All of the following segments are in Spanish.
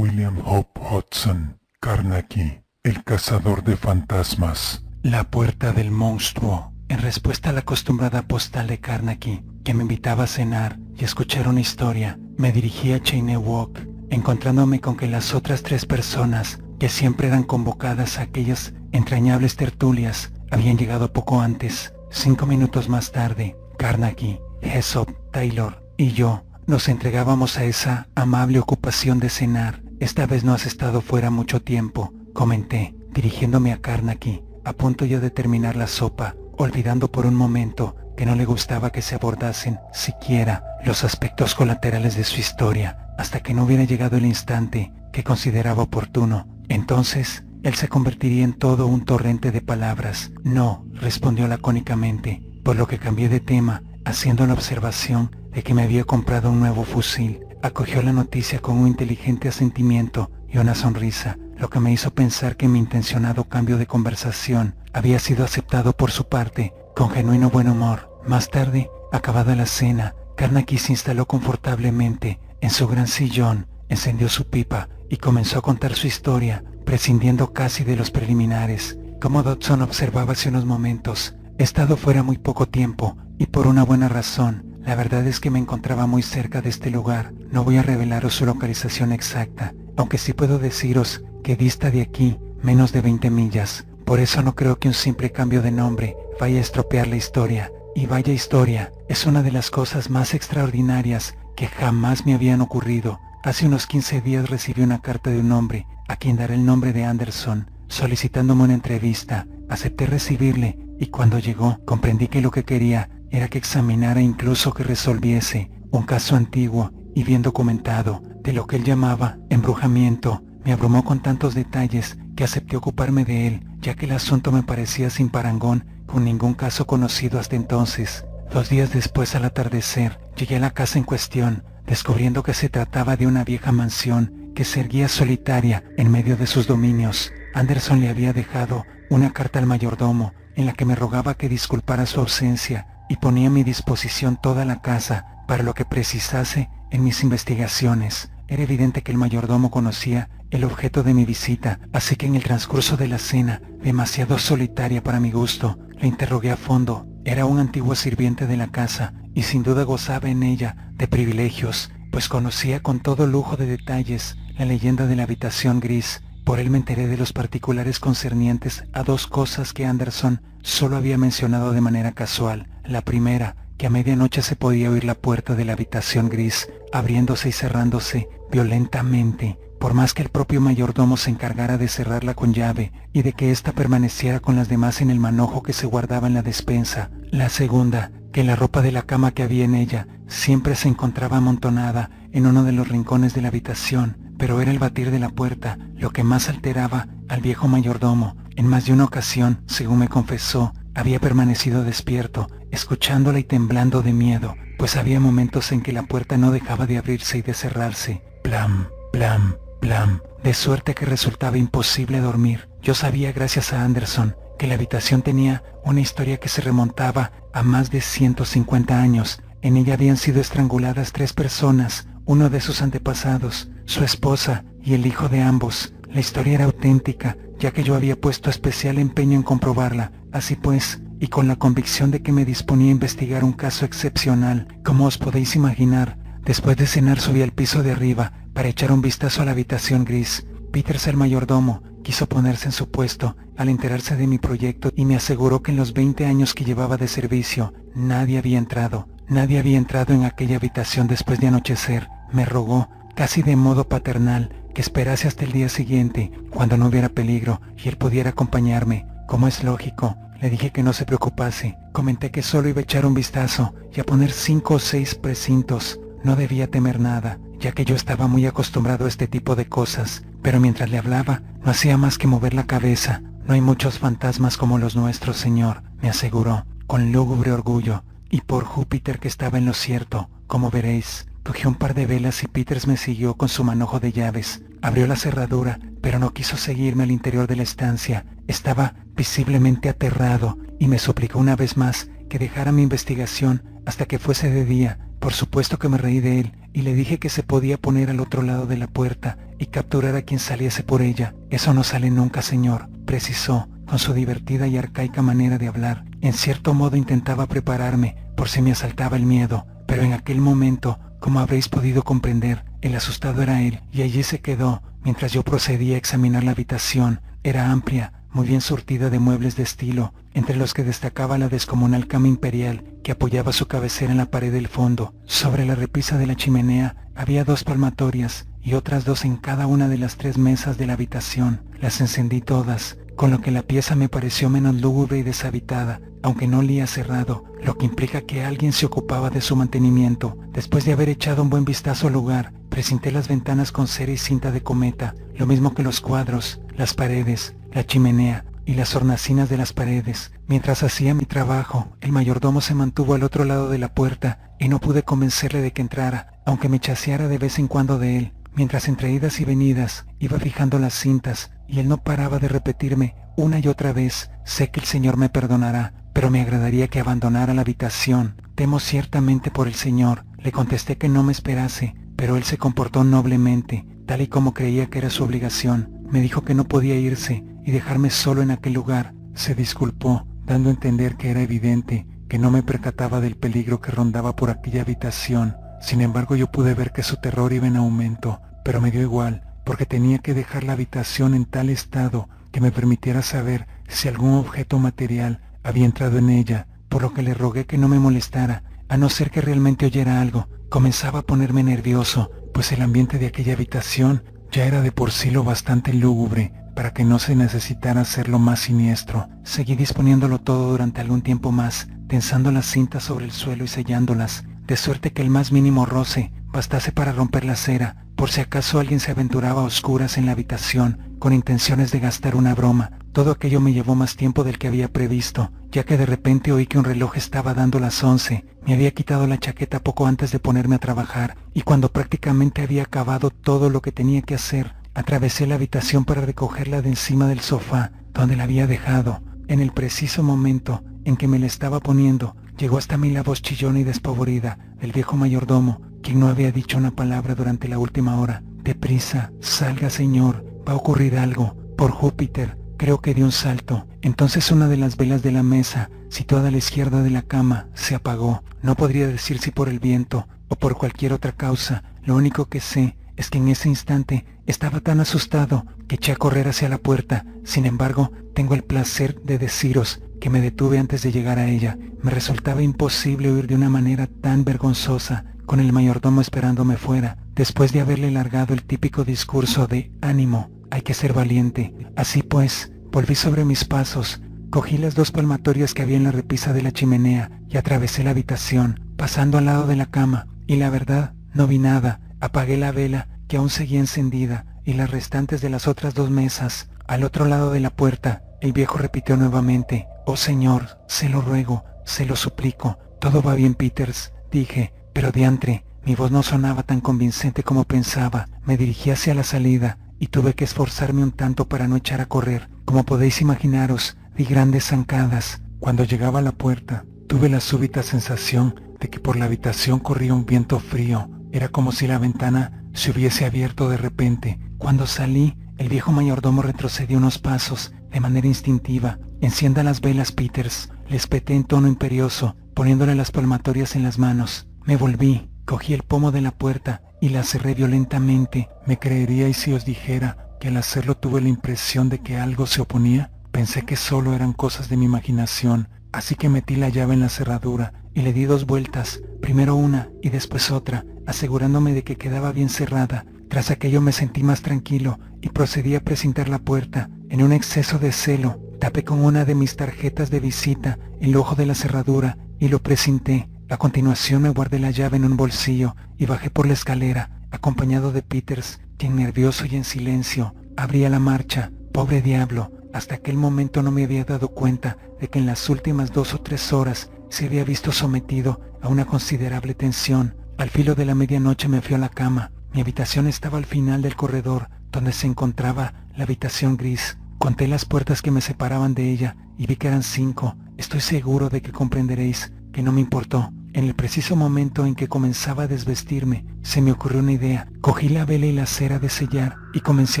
William Hope Hudson Carnegie, el cazador de fantasmas. La puerta del monstruo. En respuesta a la acostumbrada postal de Carnegie, que me invitaba a cenar y escuchar una historia, me dirigí a Cheyne Walk, encontrándome con que las otras 3 personas, que siempre eran convocadas a aquellas entrañables tertulias, habían llegado poco antes. 5 minutos más tarde, Carnegie, Hessop, Taylor y yo nos entregábamos a esa amable ocupación de cenar. Esta vez no has estado fuera mucho tiempo, comenté, dirigiéndome a Carnegie, a punto ya de terminar la sopa, olvidando por un momento que no le gustaba que se abordasen siquiera los aspectos colaterales de su historia, hasta que no hubiera llegado el instante que consideraba oportuno. Entonces, él se convertiría en todo un torrente de palabras. No, respondió lacónicamente, por lo que cambié de tema, haciendo la observación de que me había comprado un nuevo fusil. Acogió la noticia con un inteligente asentimiento y una sonrisa, lo que me hizo pensar que mi intencionado cambio de conversación había sido aceptado por su parte, con genuino buen humor. Más tarde, acabada la cena, Carnegie se instaló confortablemente en su gran sillón, encendió su pipa y comenzó a contar su historia, prescindiendo casi de los preliminares. Como Dodson observaba hace unos momentos, he estado fuera muy poco tiempo, y por una buena razón. La verdad es que me encontraba muy cerca de este lugar. No voy a revelaros su localización exacta, aunque sí puedo deciros que dista de aquí menos de 20 millas. Por eso no creo que un simple cambio de nombre vaya a estropear la historia. Y vaya historia, es una de las cosas más extraordinarias que jamás me habían ocurrido. Hace unos 15 días recibí una carta de un hombre, a quien daré el nombre de Anderson, solicitándome una entrevista. Acepté recibirle, y cuando llegó, comprendí que lo que quería era que examinara e incluso que resolviese un caso antiguo y bien documentado, de lo que él llamaba embrujamiento. Me abrumó con tantos detalles que acepté ocuparme de él, ya que el asunto me parecía sin parangón con ningún caso conocido hasta entonces. 2 días después, al atardecer, llegué a la casa en cuestión, descubriendo que se trataba de una vieja mansión que se erguía solitaria en medio de sus dominios. Anderson le había dejado una carta al mayordomo en la que me rogaba que disculpara su ausencia y ponía a mi disposición toda la casa para lo que precisase en mis investigaciones. Era evidente que el mayordomo conocía el objeto de mi visita, así que en el transcurso de la cena, demasiado solitaria para mi gusto, le interrogué a fondo. Era un antiguo sirviente de la casa y sin duda gozaba en ella de privilegios, pues conocía con todo lujo de detalles la leyenda de la habitación gris. Por él me enteré de los particulares concernientes a 2 cosas que Anderson solo había mencionado de manera casual. La primera, que a medianoche se podía oír la puerta de la habitación gris abriéndose y cerrándose violentamente, por más que el propio mayordomo se encargara de cerrarla con llave y de que ésta permaneciera con las demás en el manojo que se guardaba en la despensa. La segunda, que la ropa de la cama que había en ella siempre se encontraba amontonada en uno de los rincones de la habitación, pero era el batir de la puerta lo que más alteraba al viejo mayordomo. En más de una ocasión, según me confesó, había permanecido despierto, escuchándola y temblando de miedo, pues había momentos en que la puerta no dejaba de abrirse y de cerrarse. Plam, plam, plam, de suerte que resultaba imposible dormir. Yo sabía, gracias a Anderson, que la habitación tenía una historia que se remontaba a más de 150 años. En ella habían sido estranguladas 3 personas, uno de sus antepasados, su esposa y el hijo de ambos. La historia era auténtica, ya que yo había puesto especial empeño en comprobarla. Así pues, y con la convicción de que me disponía a investigar un caso excepcional, como os podéis imaginar, después de cenar subí al piso de arriba para echar un vistazo a la habitación gris. Peters, el mayordomo, quiso ponerse en su puesto al enterarse de mi proyecto y me aseguró que en los 20 años que llevaba de servicio, nadie había entrado en aquella habitación después de anochecer. Me rogó, casi de modo paternal, que esperase hasta el día siguiente, cuando no hubiera peligro y él pudiera acompañarme. Como es lógico, le dije que no se preocupase. Comenté que solo iba a echar un vistazo y a poner 5 o 6 precintos. No debía temer nada, ya que yo estaba muy acostumbrado a este tipo de cosas, pero mientras le hablaba, no hacía más que mover la cabeza. No hay muchos fantasmas como los nuestros, señor, me aseguró, con lúgubre orgullo, y por Júpiter que estaba en lo cierto. Como veréis, cogí un par de velas y Peters me siguió con su manojo de llaves. Abrió la cerradura, pero no quiso seguirme al interior de la estancia. Estaba visiblemente aterrado y me suplicó una vez más que dejara mi investigación hasta que fuese de día. Por supuesto que me reí de él y le dije que se podía poner al otro lado de la puerta y capturar a quien saliese por ella. Eso no sale nunca, señor, precisó, con su divertida y arcaica manera de hablar. En cierto modo intentaba prepararme por si me asaltaba el miedo, pero en aquel momento, como habréis podido comprender, el asustado era él, y allí se quedó, mientras yo procedía a examinar la habitación. Era amplia, muy bien surtida de muebles de estilo, entre los que destacaba la descomunal cama imperial que apoyaba su cabecera en la pared del fondo. Sobre la repisa de la chimenea había 2 palmatorias y otras 2 en cada una de las 3 mesas de la habitación. Las encendí todas, con lo que la pieza me pareció menos lúgubre y deshabitada, aunque no olía cerrado, lo que implica que alguien se ocupaba de su mantenimiento. Después de haber echado un buen vistazo al lugar, precinté las ventanas con cera y cinta de cometa, lo mismo que los cuadros, las paredes, la chimenea y las hornacinas de las paredes. Mientras hacía mi trabajo, el mayordomo se mantuvo al otro lado de la puerta y no pude convencerle de que entrara, aunque me chaceara de vez en cuando de él. Mientras entre idas y venidas iba fijando las cintas y él no paraba de repetirme una y otra vez: sé que el Señor me perdonará, pero me agradaría que abandonara la habitación. Temo ciertamente por el Señor. Le contesté que no me esperase, pero él se comportó noblemente, tal y como creía que era su obligación. Me dijo que no podía irse y dejarme solo en aquel lugar. Se disculpó, dando a entender que era evidente que no me percataba del peligro que rondaba por aquella habitación. Sin embargo, yo pude ver que su terror iba en aumento, pero me dio igual, porque tenía que dejar la habitación en tal estado que me permitiera saber si algún objeto material había entrado en ella, por lo que le rogué que no me molestara, a no ser que realmente oyera algo. Comenzaba a ponerme nervioso, pues el ambiente de aquella habitación ya era de por sí lo bastante lúgubre para que no se necesitara hacerlo más siniestro. Seguí disponiéndolo todo durante algún tiempo más, tensando las cintas sobre el suelo y sellándolas, de suerte que el más mínimo roce bastase para romper la cera, por si acaso alguien se aventuraba a oscuras en la habitación con intenciones de gastar una broma. Todo aquello me llevó más tiempo del que había previsto, ya que de repente oí que un reloj estaba dando las 11. Me había quitado la chaqueta poco antes de ponerme a trabajar, y cuando prácticamente había acabado todo lo que tenía que hacer, atravesé la habitación para recogerla de encima del sofá, donde la había dejado. En el preciso momento en que me la estaba poniendo, llegó hasta mí la voz chillona y despavorida del viejo mayordomo, quien no había dicho una palabra durante la última hora. «Deprisa, salga, señor, va a ocurrir algo. Por Júpiter». Creo que di un salto. Entonces una de las velas de la mesa, situada a la izquierda de la cama, se apagó. No podría decir si por el viento o por cualquier otra causa. Lo único que sé es que en ese instante estaba tan asustado que eché a correr hacia la puerta. Sin embargo, tengo el placer de deciros que me detuve antes de llegar a ella. Me resultaba imposible huir de una manera tan vergonzosa, con el mayordomo esperándome fuera, después de haberle largado el típico discurso de «ánimo, hay que ser valiente». Así pues, volví sobre mis pasos, cogí las 2 palmatorias que había en la repisa de la chimenea y atravesé la habitación, pasando al lado de la cama, y la verdad, no vi nada. Apagué la vela, que aún seguía encendida, y las restantes de las otras 2 mesas. Al otro lado de la puerta, el viejo repitió nuevamente: «Oh señor, se lo ruego, se lo suplico». «Todo va bien, Peters», dije, pero diantre, mi voz no sonaba tan convincente como pensaba. Me dirigí hacia la salida y tuve que esforzarme un tanto para no echar a correr. Como podéis imaginaros, di grandes zancadas. Cuando llegaba a la puerta, tuve la súbita sensación de que por la habitación corría un viento frío. Era como si la ventana se hubiese abierto de repente. Cuando salí, el viejo mayordomo retrocedió unos pasos de manera instintiva. «Encienda las velas, Peters», le espeté en tono imperioso, poniéndole las palmatorias en las manos. Me volví, cogí el pomo de la puerta y la cerré violentamente. ¿Me creeríais si os dijera que al hacerlo tuve la impresión de que algo se oponía? Pensé que solo eran cosas de mi imaginación, así que metí la llave en la cerradura y le di 2 vueltas, primero una y después otra, asegurándome de que quedaba bien cerrada. Tras aquello me sentí más tranquilo y procedí a precintar la puerta. En un exceso de celo, tapé con una de mis tarjetas de visita el ojo de la cerradura y lo precinté. A continuación me guardé la llave en un bolsillo y bajé por la escalera, acompañado de Peters, quien nervioso y en silencio abría la marcha. Pobre diablo, hasta aquel momento no me había dado cuenta de que en las últimas 2 o 3 horas se había visto sometido a una considerable tensión. Al filo de la medianoche me fui a la cama. Mi habitación estaba al final del corredor, donde se encontraba la habitación gris. Conté las puertas que me separaban de ella y vi que eran 5. Estoy seguro de que comprenderéis que no me importó. En el preciso momento en que comenzaba a desvestirme, se me ocurrió una idea. Cogí la vela y la cera de sellar y comencé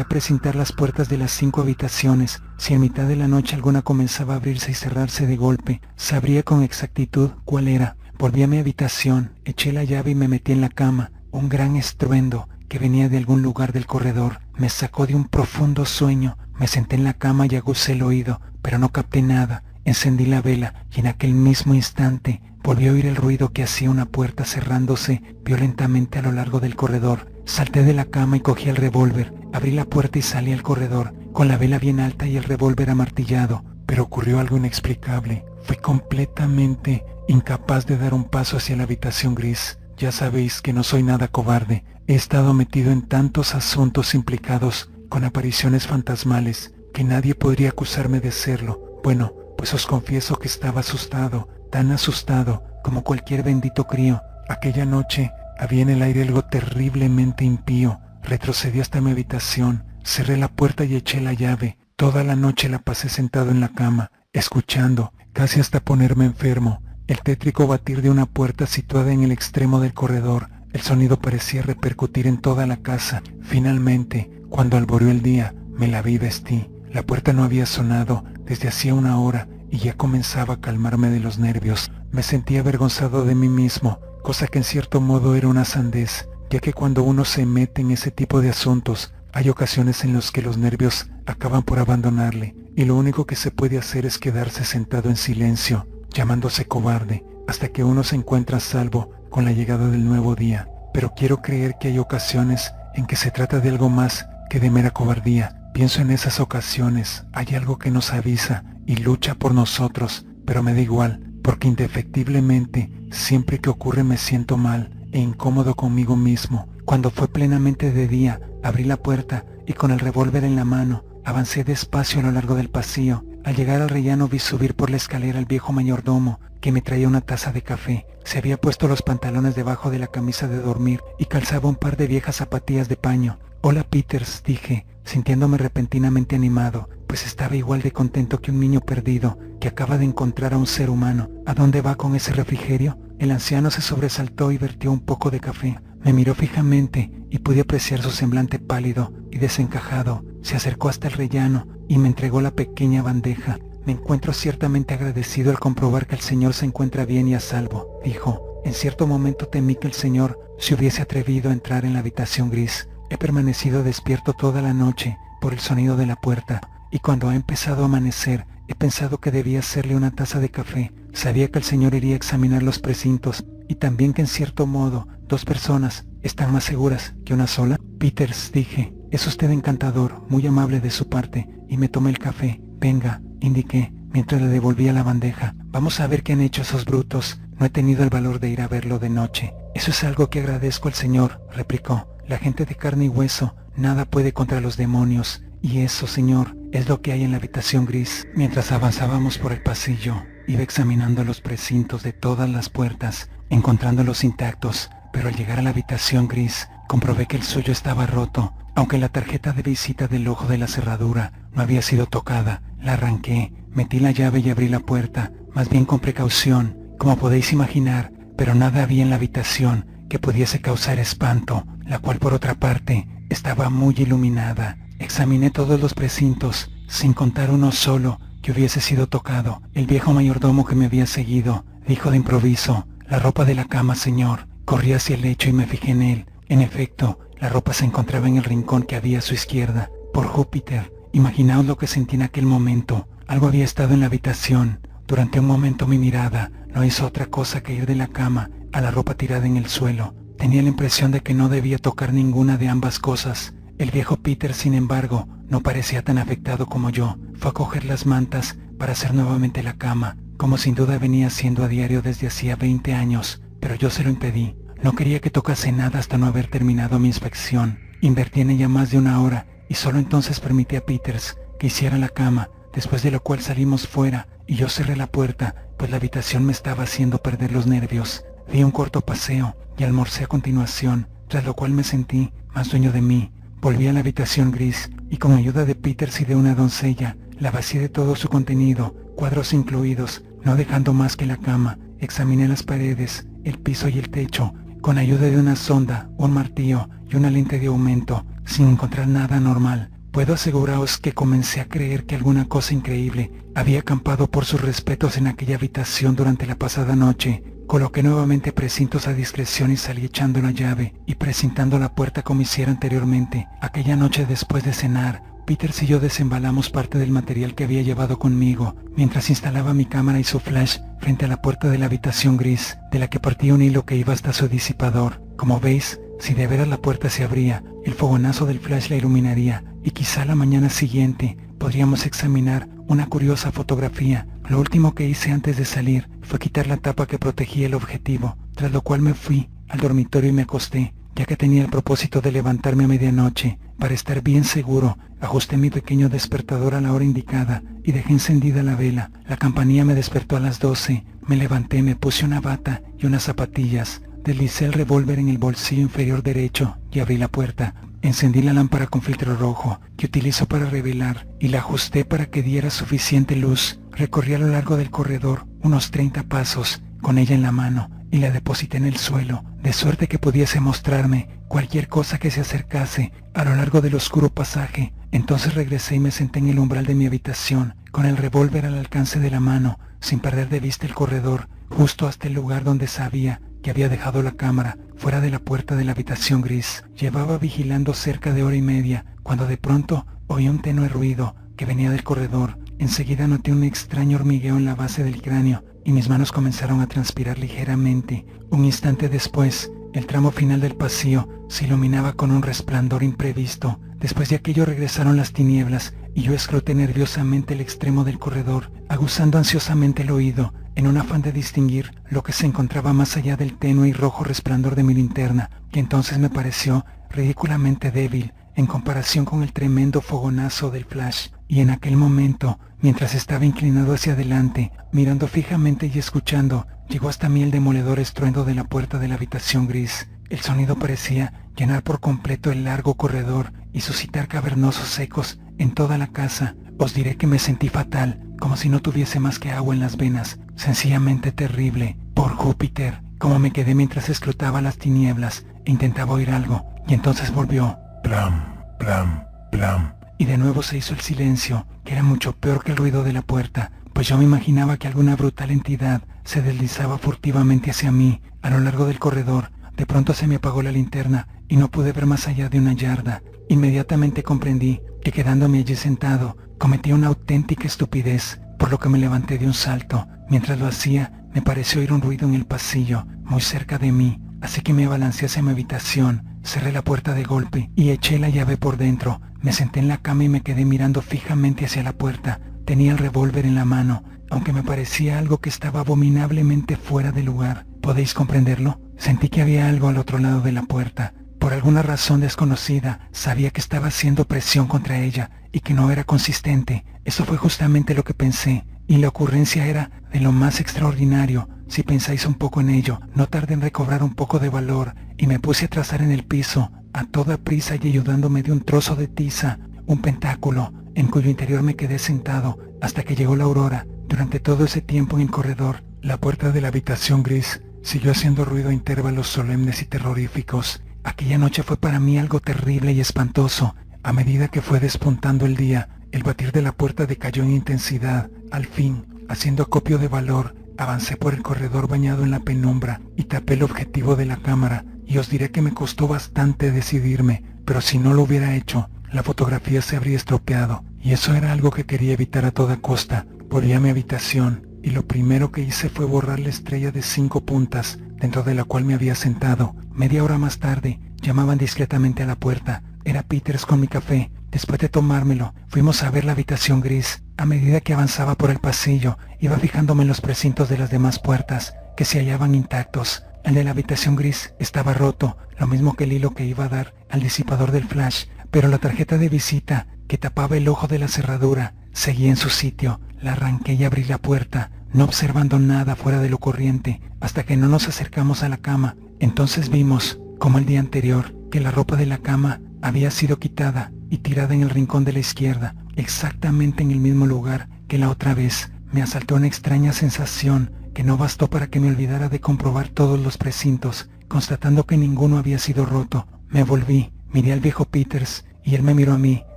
a precintar las puertas de las 5 habitaciones. Si en mitad de la noche alguna comenzaba a abrirse y cerrarse de golpe, sabría con exactitud cuál era. Volví a mi habitación, eché la llave y me metí en la cama. Un gran estruendo que venía de algún lugar del corredor me sacó de un profundo sueño. Me senté en la cama y aguzé el oído, pero no capté nada. Encendí la vela y en aquel mismo instante volví a oír el ruido que hacía una puerta cerrándose violentamente a lo largo del corredor. Salté de la cama y cogí el revólver. Abrí la puerta y salí al corredor, con la vela bien alta y el revólver amartillado. Pero ocurrió algo inexplicable. Fui completamente incapaz de dar un paso hacia la habitación gris. Ya sabéis que no soy nada cobarde. He estado metido en tantos asuntos implicados con apariciones fantasmales que nadie podría acusarme de serlo. Bueno, pues os confieso que estaba asustado, tan asustado como cualquier bendito crío. Aquella noche había en el aire algo terriblemente impío. Retrocedí hasta mi habitación, cerré la puerta y eché la llave. Toda la noche la pasé sentado en la cama, escuchando, casi hasta ponerme enfermo, el tétrico batir de una puerta situada en el extremo del corredor. El sonido parecía repercutir en toda la casa. Finalmente, cuando alboreó el día, me lavé y vestí. La puerta no había sonado desde hacía una hora y ya comenzaba a calmarme de los nervios. Me sentía avergonzado de mí mismo, cosa que en cierto modo era una sandez, ya que cuando uno se mete en ese tipo de asuntos, hay ocasiones en las que los nervios acaban por abandonarle, y lo único que se puede hacer es quedarse sentado en silencio, llamándose cobarde, hasta que uno se encuentra a salvo con la llegada del nuevo día. Pero quiero creer que hay ocasiones en que se trata de algo más que de mera cobardía. Pienso en esas ocasiones, hay algo que nos avisa y lucha por nosotros, pero me da igual, porque indefectiblemente, siempre que ocurre me siento mal e incómodo conmigo mismo. Cuando fue plenamente de día, abrí la puerta y con el revólver en la mano, avancé despacio a lo largo del pasillo. Al llegar al rellano vi subir por la escalera al viejo mayordomo, que me traía una taza de café. Se había puesto los pantalones debajo de la camisa de dormir y calzaba un par de viejas zapatillas de paño. «Hola, Peters», dije, sintiéndome repentinamente animado, pues estaba igual de contento que un niño perdido que acaba de encontrar a un ser humano. «¿A dónde va con ese refrigerio?». El anciano se sobresaltó y vertió un poco de café. Me miró fijamente y pude apreciar su semblante pálido y desencajado. Se acercó hasta el rellano y me entregó la pequeña bandeja. «Me encuentro ciertamente agradecido al comprobar que el señor se encuentra bien y a salvo», dijo. En cierto momento temí que el señor se hubiese atrevido a entrar en la habitación gris. He permanecido despierto toda la noche por el sonido de la puerta, y cuando ha empezado a amanecer, he pensado que debía hacerle una taza de café. Sabía que el señor iría a examinar los precintos, y también que en cierto modo, 2 personas están más seguras que una sola. «Peters», dije, «es usted encantador, muy amable de su parte», y me tomé el café. «Venga», indiqué, mientras le devolvía la bandeja, «vamos a ver qué han hecho esos brutos. No he tenido el valor de ir a verlo de noche». «Eso es algo que agradezco al señor», replicó. «La gente de carne y hueso nada puede contra los demonios, y eso, señor, es lo que hay en la habitación gris». Mientras avanzábamos por el pasillo, iba examinando los precintos de todas las puertas, encontrándolos intactos, pero al llegar a la habitación gris, comprobé que el suyo estaba roto. Aunque la tarjeta de visita del ojo de la cerradura no había sido tocada, la arranqué, metí la llave y abrí la puerta, más bien con precaución, como podéis imaginar, pero nada había en la habitación que pudiese causar espanto, la cual por otra parte estaba muy iluminada. Examiné todos los precintos, sin contar uno solo que hubiese sido tocado. El viejo mayordomo que me había seguido dijo de improviso: «La ropa de la cama, señor». Corrí hacia el lecho y me fijé en él. En efecto, la ropa se encontraba en el rincón que había a su izquierda. Por Júpiter, imaginaos lo que sentí en aquel momento. Algo había estado en la habitación. Durante un momento mi mirada no hizo otra cosa que ir de la cama a la ropa tirada en el suelo. Tenía la impresión de que no debía tocar ninguna de ambas cosas. El viejo Peter, sin embargo, no parecía tan afectado como yo. Fue a coger las mantas para hacer nuevamente la cama, como sin duda venía haciendo a diario desde hacía 20 años, pero yo se lo impedí. No quería que tocase nada hasta no haber terminado mi inspección. Invertí en ella más de una hora y solo entonces permití a Peters que hiciera la cama, después de lo cual salimos fuera y yo cerré la puerta, pues la habitación me estaba haciendo perder los nervios. Di un corto paseo y almorcé a continuación, tras lo cual me sentí más dueño de mí. Volví a la habitación gris y con ayuda de Peters y de una doncella, la vacié de todo su contenido, cuadros incluidos, no dejando más que la cama. Examiné las paredes el piso y el techo, con ayuda de una sonda, un martillo y una lente de aumento, sin encontrar nada anormal. Puedo aseguraros que comencé a creer que alguna cosa increíble había acampado por sus respetos en aquella habitación durante la pasada noche. Coloqué nuevamente precintos a discreción y salí echando la llave y precintando la puerta como hiciera anteriormente. Aquella noche después de cenar, Peters y yo desembalamos parte del material que había llevado conmigo, mientras instalaba mi cámara y su flash frente a la puerta de la habitación gris, de la que partía un hilo que iba hasta su disipador. Como veis, si de veras la puerta se abría, el fogonazo del flash la iluminaría, y quizá la mañana siguiente podríamos examinar una curiosa fotografía. Lo último que hice antes de salir fue quitar la tapa que protegía el objetivo, tras lo cual me fui al dormitorio y me acosté, ya que tenía el propósito de levantarme a medianoche. Para estar bien seguro, ajusté mi pequeño despertador a la hora indicada y dejé encendida la vela. La campanilla me despertó a las 12. Me levanté, me puse una bata y unas zapatillas. Deslicé el revólver en el bolsillo inferior derecho y abrí la puerta. Encendí la lámpara con filtro rojo que utilizo para revelar y la ajusté para que diera suficiente luz. Recorrí a lo largo del corredor unos 30 pasos con ella en la mano y la deposité en el suelo, de suerte que pudiese mostrarme cualquier cosa que se acercase a lo largo del oscuro pasaje. Entonces regresé y me senté en el umbral de mi habitación, con el revólver al alcance de la mano, sin perder de vista el corredor, justo hasta el lugar donde sabía que había dejado la cámara, fuera de la puerta de la habitación gris. Llevaba vigilando cerca de hora y media, cuando de pronto oí un tenue ruido que venía del corredor. Enseguida noté un extraño hormigueo en la base del cráneo y mis manos comenzaron a transpirar ligeramente. Un instante después, el tramo final del pasillo se iluminaba con un resplandor imprevisto. Después de aquello regresaron las tinieblas y yo escruté nerviosamente el extremo del corredor, aguzando ansiosamente el oído, en un afán de distinguir lo que se encontraba más allá del tenue y rojo resplandor de mi linterna, que entonces me pareció ridículamente débil en comparación con el tremendo fogonazo del flash. Y en aquel momento, mientras estaba inclinado hacia adelante, mirando fijamente y escuchando, llegó hasta mí el demoledor estruendo de la puerta de la habitación gris. El sonido parecía llenar por completo el largo corredor y suscitar cavernosos ecos en toda la casa. Os diré que me sentí fatal, como si no tuviese más que agua en las venas, sencillamente terrible. Por Júpiter, como me quedé mientras escrutaba las tinieblas e intentaba oír algo, y entonces volvió. Plam, plam, plam. Y de nuevo se hizo el silencio, que era mucho peor que el ruido de la puerta, pues yo me imaginaba que alguna brutal entidad se deslizaba furtivamente hacia mí a lo largo del corredor. De pronto se me apagó la linterna y no pude ver más allá de una yarda. Inmediatamente comprendí que quedándome allí sentado, cometí una auténtica estupidez, por lo que me levanté de un salto. Mientras lo hacía, me pareció oír un ruido en el pasillo, muy cerca de mí, así que me abalancé hacia mi habitación, cerré la puerta de golpe y eché la llave por dentro. Me senté en la cama y me quedé mirando fijamente hacia la puerta. Tenía el revólver en la mano, aunque me parecía algo que estaba abominablemente fuera de lugar. ¿Podéis comprenderlo? Sentí que había algo al otro lado de la puerta. Por alguna razón desconocida, sabía que estaba haciendo presión contra ella y que no era consistente. Eso fue justamente lo que pensé, y la ocurrencia era de lo más extraordinario. Si pensáis un poco en ello, no tardé en recobrar un poco de valor y me puse a trazar en el piso, a toda prisa y ayudándome de un trozo de tiza, un pentáculo, en cuyo interior me quedé sentado hasta que llegó la aurora. Durante todo ese tiempo en el corredor, la puerta de la habitación gris siguió haciendo ruido a intervalos solemnes y terroríficos. Aquella noche fue para mí algo terrible y espantoso. A medida que fue despuntando el día, el batir de la puerta decayó en intensidad. Al fin, haciendo acopio de valor, avancé por el corredor bañado en la penumbra y tapé el objetivo de la cámara. Y os diré que me costó bastante decidirme, pero si no lo hubiera hecho, la fotografía se habría estropeado, y eso era algo que quería evitar a toda costa. Volví a mi habitación, y lo primero que hice fue borrar la estrella de 5 puntas, dentro de la cual me había sentado. Media hora más tarde, llamaban discretamente a la puerta. Era Peters con mi café. Después de tomármelo, fuimos a ver la habitación gris. A medida que avanzaba por el pasillo, iba fijándome en los precintos de las demás puertas, que se hallaban intactos. El de la habitación gris estaba roto, lo mismo que el hilo que iba a dar al disipador del flash, pero la tarjeta de visita, que tapaba el ojo de la cerradura, seguía en su sitio. La arranqué y abrí la puerta, no observando nada fuera de lo corriente, hasta que no nos acercamos a la cama. Entonces vimos, como el día anterior, que la ropa de la cama había sido quitada y tirada en el rincón de la izquierda, exactamente en el mismo lugar que la otra vez. Me asaltó una extraña sensación que no bastó para que me olvidara de comprobar todos los precintos. Constatando que ninguno había sido roto, me volví, miré al viejo Peters y él me miró a mí,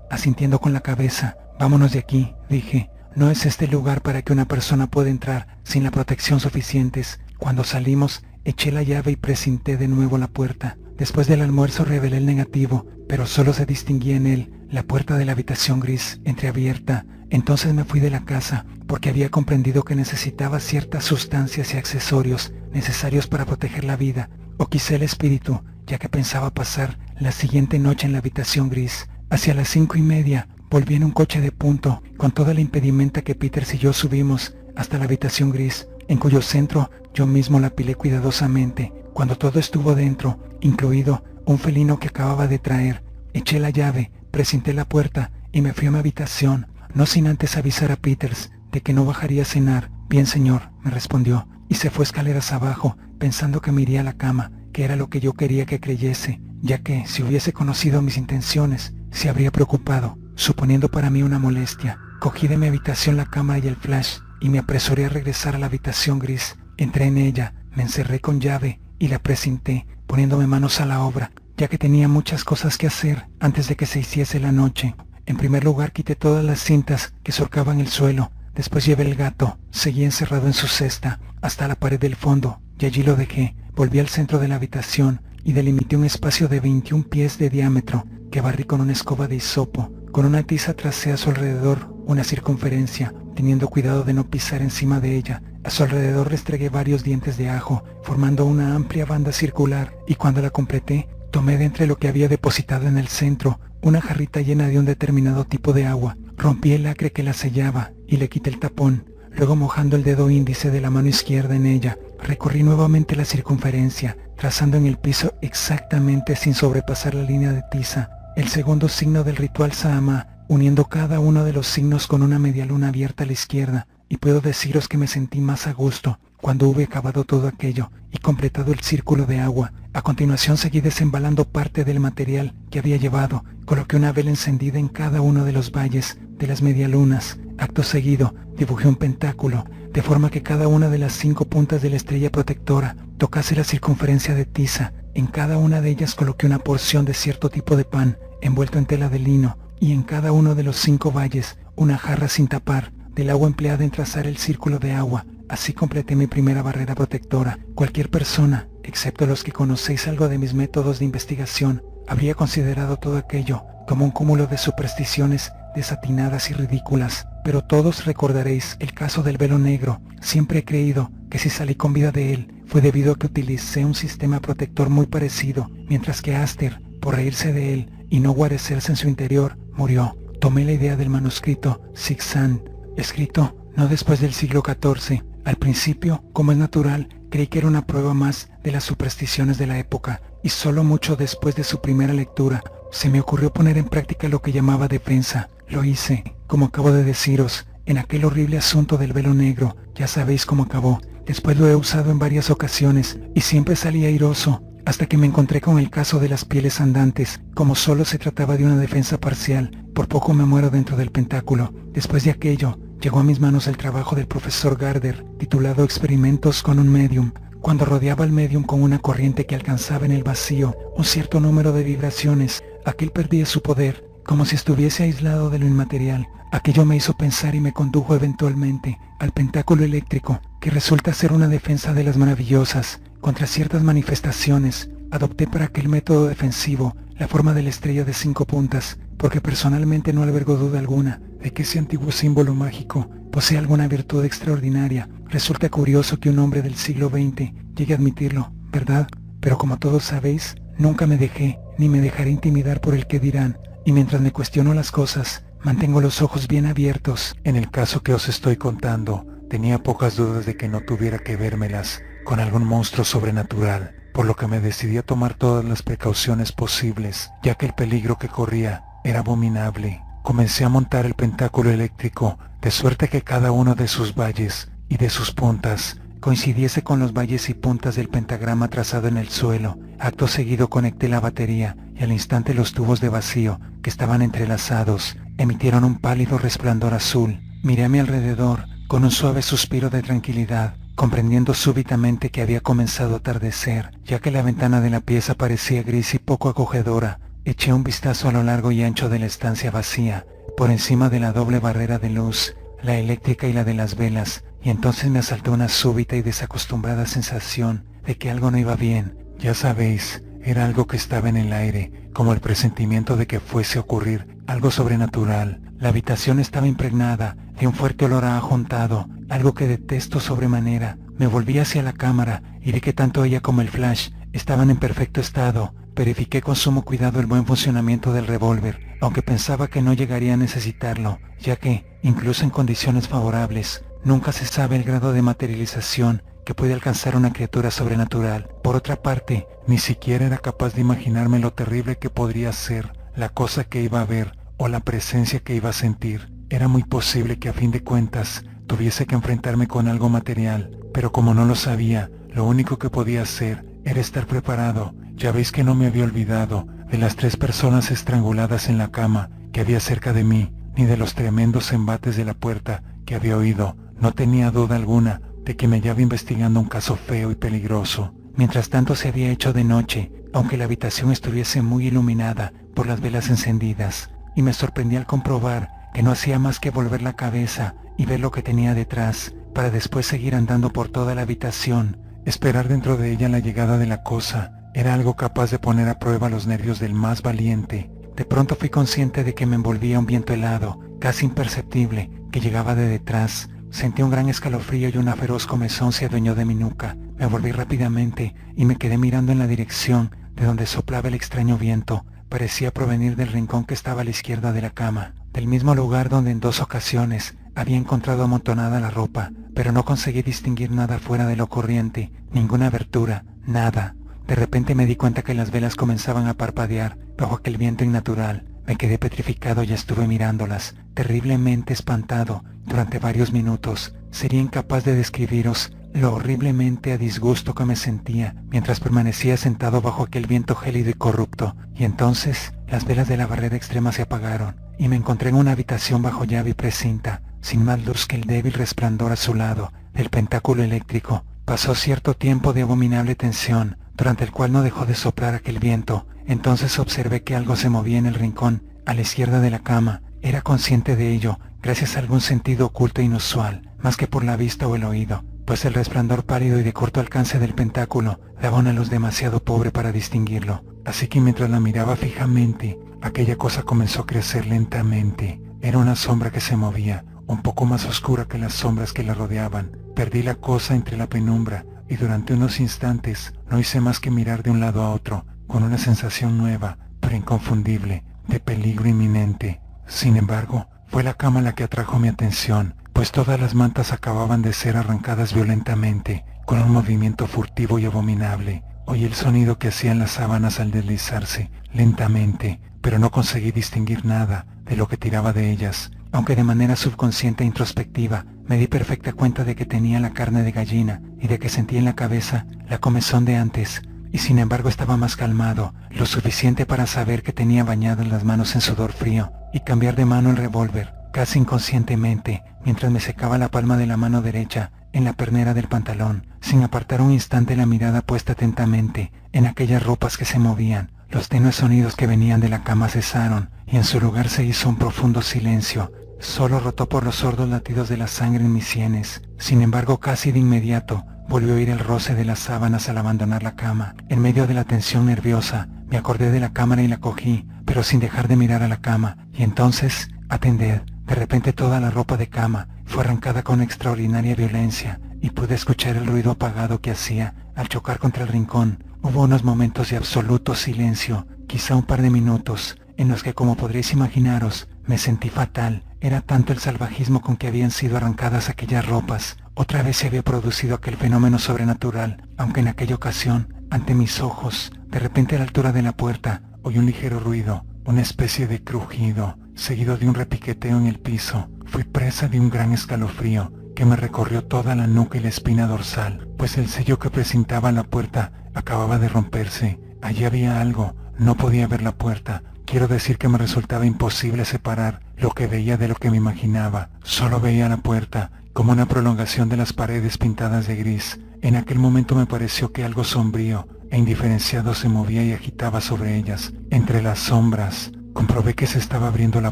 asintiendo con la cabeza. «Vámonos de aquí», dije. «No es este el lugar para que una persona pueda entrar sin la protección suficientes». Cuando salimos, eché la llave y precinté de nuevo la puerta. Después del almuerzo revelé el negativo, pero solo se distinguía en él la puerta de la habitación gris entreabierta. Entonces me fui de la casa, porque había comprendido que necesitaba ciertas sustancias y accesorios necesarios para proteger la vida, o quizá el espíritu, ya que pensaba pasar la siguiente noche en la habitación gris. Hacia las 5:30 volví en un coche de punto, con toda la impedimenta que Peters y yo subimos hasta la habitación gris, en cuyo centro yo mismo la apilé cuidadosamente. Cuando todo estuvo dentro, incluido un felino que acababa de traer, eché la llave, precinté la puerta y me fui a mi habitación, no sin antes avisar a Peters de que no bajaría a cenar. «Bien, señor», me respondió, y se fue escaleras abajo, pensando que me iría a la cama, que era lo que yo quería que creyese, ya que, si hubiese conocido mis intenciones, se habría preocupado, suponiendo para mí una molestia. Cogí de mi habitación la cámara y el flash, y me apresuré a regresar a la habitación gris. Entré en ella, me encerré con llave y la precinté, poniéndome manos a la obra, ya que tenía muchas cosas que hacer antes de que se hiciese la noche. En primer lugar, quité todas las cintas que surcaban el suelo. Después llevé el gato, seguí encerrado en su cesta, hasta la pared del fondo, y allí lo dejé. Volví al centro de la habitación y delimité un espacio de 21 pies de diámetro, que barrí con una escoba de hisopo. Con una tiza tracé a su alrededor una circunferencia, teniendo cuidado de no pisar encima de ella. A su alrededor restregué varios dientes de ajo, formando una amplia banda circular, y cuando la completé, tomé de entre lo que había depositado en el centro una jarrita llena de un determinado tipo de agua. Rompí el lacre que la sellaba y le quité el tapón. Luego, mojando el dedo índice de la mano izquierda en ella, recorrí nuevamente la circunferencia, trazando en el piso exactamente, sin sobrepasar la línea de tiza, el segundo signo del ritual Sahama, uniendo cada uno de los signos con una media luna abierta a la izquierda. Y puedo deciros que me sentí más a gusto cuando hube acabado todo aquello y completado el círculo de agua. A continuación seguí desembalando parte del material que había llevado. Coloqué una vela encendida en cada uno de los valles de las medialunas. Acto seguido, dibujé un pentáculo, de forma que cada una de las 5 puntas de la estrella protectora tocase la circunferencia de tiza. En cada una de ellas coloqué una porción de cierto tipo de pan, envuelto en tela de lino, y en cada uno de los 5 valles una jarra sin tapar, del agua empleada en trazar el círculo de agua. Así completé mi primera barrera protectora. Cualquier persona, excepto los que conocéis algo de mis métodos de investigación, habría considerado todo aquello como un cúmulo de supersticiones desatinadas y ridículas. Pero todos recordaréis el caso del velo negro. Siempre he creído que si salí con vida de él fue debido a que utilicé un sistema protector muy parecido, mientras que Aster, por reírse de él y no guarecerse en su interior, murió. Tomé la idea del manuscrito Sixan, escrito no después del siglo XIV. Al principio, como es natural, creí que era una prueba más de las supersticiones de la época, y solo mucho después de su primera lectura se me ocurrió poner en práctica lo que llamaba defensa. Lo hice, como acabo de deciros, en aquel horrible asunto del velo negro. Ya sabéis cómo acabó. Después lo he usado en varias ocasiones y siempre salí airoso, hasta que me encontré con el caso de las pieles andantes. Como solo se trataba de una defensa parcial, por poco me muero dentro del pentáculo. Después de aquello, llegó a mis manos el trabajo del profesor Gardner, titulado Experimentos con un Medium. Cuando rodeaba al medium con una corriente que alcanzaba en el vacío un cierto número de vibraciones, aquel perdía su poder, como si estuviese aislado de lo inmaterial. Aquello me hizo pensar y me condujo eventualmente al pentáculo eléctrico, que resulta ser una defensa de las maravillosas contra ciertas manifestaciones. Adopté para aquel método defensivo la forma de la estrella de 5 puntas, porque personalmente no albergo duda alguna de que ese antiguo símbolo mágico posee alguna virtud extraordinaria. Resulta curioso que un hombre del siglo XX llegue a admitirlo, ¿verdad? Pero como todos sabéis, nunca me dejé ni me dejaré intimidar por el qué dirán, y mientras me cuestiono las cosas, mantengo los ojos bien abiertos. En el caso que os estoy contando, tenía pocas dudas de que no tuviera que vérmelas con algún monstruo sobrenatural, por lo que me decidí a tomar todas las precauciones posibles, ya que el peligro que corría era abominable. Comencé a montar el pentáculo eléctrico, de suerte que cada uno de sus valles y de sus puntas coincidiese con los valles y puntas del pentagrama trazado en el suelo. Acto seguido conecté la batería y al instante los tubos de vacío, que estaban entrelazados, emitieron un pálido resplandor azul. Miré a mi alrededor con un suave suspiro de tranquilidad. comprendiendo súbitamente que había comenzado a atardecer, ya que la ventana de la pieza parecía gris y poco acogedora. Eché un vistazo a lo largo y ancho de la estancia vacía, por encima de la doble barrera de luz, la eléctrica y la de las velas, y entonces me asaltó una súbita y desacostumbrada sensación de que algo no iba bien. Ya sabéis, era algo que estaba en el aire, como el presentimiento de que fuese a ocurrir algo sobrenatural. La habitación estaba impregnada de un fuerte olor a ajo untado, algo que detesto sobremanera. Me volví hacia la cámara y vi que tanto ella como el flash estaban en perfecto estado. Verifiqué con sumo cuidado el buen funcionamiento del revólver, aunque pensaba que no llegaría a necesitarlo, ya que, incluso en condiciones favorables, nunca se sabe el grado de materialización que puede alcanzar una criatura sobrenatural. Por otra parte, ni siquiera era capaz de imaginarme lo terrible que podría ser la cosa que iba a ver o la presencia que iba a sentir. Era muy posible que a fin de cuentas tuviese que enfrentarme con algo material, pero como no lo sabía, lo único que podía hacer era estar preparado. Ya veis que no me había olvidado de las 3 personas estranguladas en la cama que había cerca de mí, ni de los tremendos embates de la puerta que había oído. No tenía duda alguna de que me hallaba investigando un caso feo y peligroso. Mientras tanto se había hecho de noche, aunque la habitación estuviese muy iluminada por las velas encendidas, y me sorprendí al comprobar que no hacía más que volver la cabeza y ver lo que tenía detrás, para después seguir andando por toda la habitación. Esperar dentro de ella la llegada de la cosa era algo capaz de poner a prueba los nervios del más valiente. De pronto fui consciente de que me envolvía un viento helado, casi imperceptible, que llegaba de detrás. Sentí un gran escalofrío y una feroz comezón se adueñó de mi nuca. Me volví rápidamente y me quedé mirando en la dirección de donde soplaba el extraño viento. Parecía provenir del rincón que estaba a la izquierda de la cama, del mismo lugar donde en 2 ocasiones había encontrado amontonada la ropa, pero no conseguí distinguir nada fuera de lo corriente, ninguna abertura, nada. De repente me di cuenta que las velas comenzaban a parpadear bajo aquel viento innatural. Me quedé petrificado y estuve mirándolas, terriblemente espantado, durante varios minutos. Sería incapaz de describiros lo horriblemente a disgusto que me sentía mientras permanecía sentado bajo aquel viento gélido y corrupto. Y entonces las velas de la barrera extrema se apagaron y me encontré en una habitación bajo llave y precinta, sin más luz que el débil resplandor a su lado del pentáculo eléctrico. Pasó cierto tiempo de abominable tensión, durante el cual no dejó de soplar aquel viento. Entonces observé que algo se movía en el rincón a la izquierda de la cama. Era consciente de ello gracias a algún sentido oculto e inusual, más que por la vista o el oído, pues el resplandor pálido y de corto alcance del pentáculo daba una luz demasiado pobre para distinguirlo. Así que mientras la miraba fijamente, aquella cosa comenzó a crecer lentamente. Era una sombra que se movía, un poco más oscura que las sombras que la rodeaban. Perdí la cosa entre la penumbra y durante unos instantes no hice más que mirar de un lado a otro, con una sensación nueva, pero inconfundible, de peligro inminente. Sin embargo, fue la cama la que atrajo mi atención, pues todas las mantas acababan de ser arrancadas violentamente, con un movimiento furtivo y abominable. Oí el sonido que hacían las sábanas al deslizarse, lentamente, pero no conseguí distinguir nada de lo que tiraba de ellas, aunque de manera subconsciente e introspectiva me di perfecta cuenta de que tenía la carne de gallina y de que sentía en la cabeza la comezón de antes, y sin embargo estaba más calmado, lo suficiente para saber que tenía bañadas las manos en sudor frío y cambiar de mano el revólver, casi inconscientemente, mientras me secaba la palma de la mano derecha en la pernera del pantalón, sin apartar un instante la mirada puesta atentamente en aquellas ropas que se movían. Los tenues sonidos que venían de la cama cesaron y en su lugar se hizo un profundo silencio, solo roto por los sordos latidos de la sangre en mis sienes. Sin embargo, casi de inmediato volví a oír el roce de las sábanas al abandonar la cama. En medio de la tensión nerviosa, me acordé de la cámara y la cogí, pero sin dejar de mirar a la cama. Y entonces, atended, de repente toda la ropa de cama fue arrancada con extraordinaria violencia y pude escuchar el ruido apagado que hacía al chocar contra el rincón. Hubo unos momentos de absoluto silencio, quizá un par de minutos, en los que, como podréis imaginaros, me sentí fatal. Era tanto el salvajismo con que habían sido arrancadas aquellas ropas. Otra vez se había producido aquel fenómeno sobrenatural, aunque en aquella ocasión, ante mis ojos, de repente a la altura de la puerta, oí un ligero ruido, una especie de crujido, seguido de un repiqueteo en el piso. Fui presa de un gran escalofrío que me recorrió toda la nuca y la espina dorsal, pues el sello que precintaba la puerta acababa de romperse. Allí había algo, no podía ver la puerta. Quiero decir que me resultaba imposible separar lo que veía de lo que me imaginaba. Solo veía la puerta, como una prolongación de las paredes pintadas de gris. En aquel momento me pareció que algo sombrío e indiferenciado se movía y agitaba sobre ellas. Entre las sombras, comprobé que se estaba abriendo la